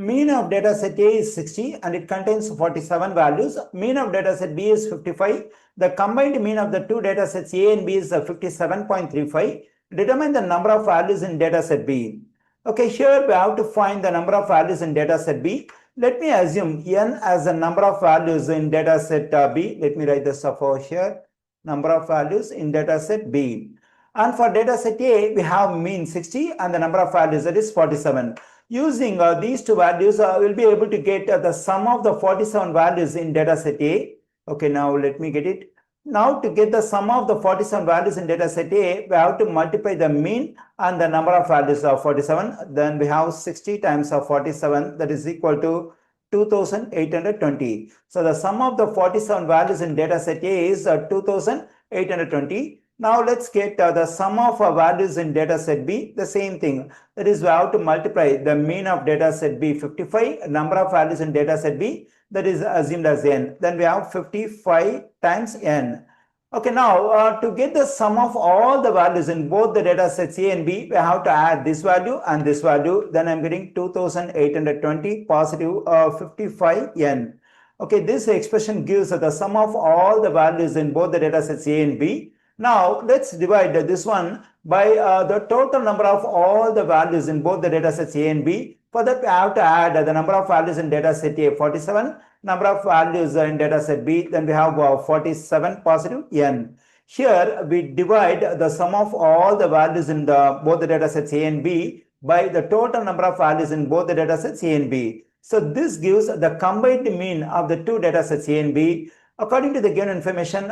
Mean of data set A is 60 and it contains 47 values. Mean of data set B is 55. The combined mean of the two data sets A and B is 57.35. Determine the number of values in data set B. Okay, here we have to find the number of values in data set B. Let me assume n as the number of values in data set B. Let me write this up over here. Number of values in data set B. And for data set A, we have mean 60 and the number of values, that is 47. Using these two values, we'll be able to get the sum of the 47 values in data set A. Okay, now let me get it. Now to get the sum of the 47 values in data set A, we have to multiply the mean and the number of values of 47. Then we have 60 times 47, that is equal to 2820. So the sum of the 47 values in data set A is 2820. Now let's get the sum of values in data set B, the same thing. That is, we have to multiply the mean of data set B 55, number of values in data set B, that is assumed as n. Then we have 55 times n. Okay, now to get the sum of all the values in both the data sets A and B, we have to add this value and this value. Then I'm getting 2820 positive 55n. Okay, this expression gives the sum of all the values in both the data sets A and B. Now let's divide this one by the total number of all the values in both the data sets A and B. For that, we have to add the number of values in data set A 47, number of values in data set B, then we have 47 positive n. Here we divide the sum of all the values in both the data sets A and B by the total number of values in both the data sets A and B. So this gives the combined mean of the two data sets A and B. According to the given information,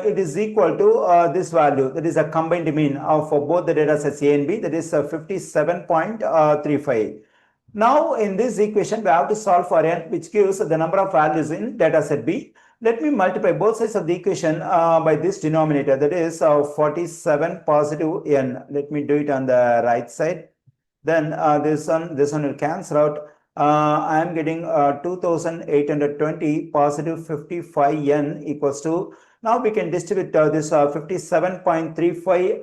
it is equal to this value, that is a combined mean for both the data sets A and B, that is 57.35. Now in this equation, we have to solve for n, which gives the number of values in data set B. Let me multiply both sides of the equation by this denominator, that is 47 positive n. Let me do it on the right side. Then this one will cancel out. I am getting 2820 positive 55n equals to, now we can distribute this 57.35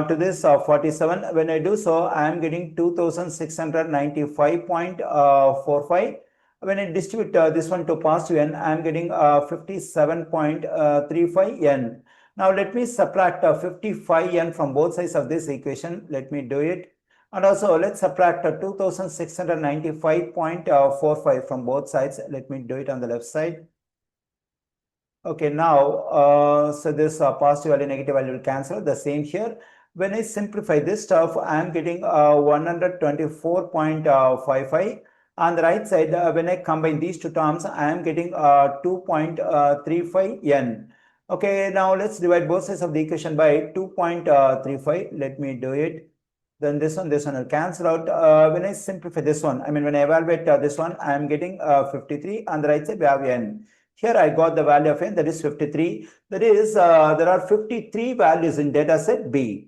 to this 47. When I do so, I am getting 2695.45. When I distribute this one to positive n, I am getting 57.35n. Now let me subtract 55n from both sides of this equation. Let me do it. And also let's subtract 2695.45 from both sides. Let me do it on the left side. Okay, now so this positive value, negative value will cancel. The same here. When I simplify this stuff, I am getting 124.55. On the right side, when I combine these two terms, I am getting 2.35n. Okay, now let's divide both sides of the equation by 2.35. Let me do it. Then this one will cancel out. When I simplify this one, when I evaluate this one, I am getting 53. On the right side, we have n. Here I got the value of n, that is 53. That is, there are 53 values in data set B.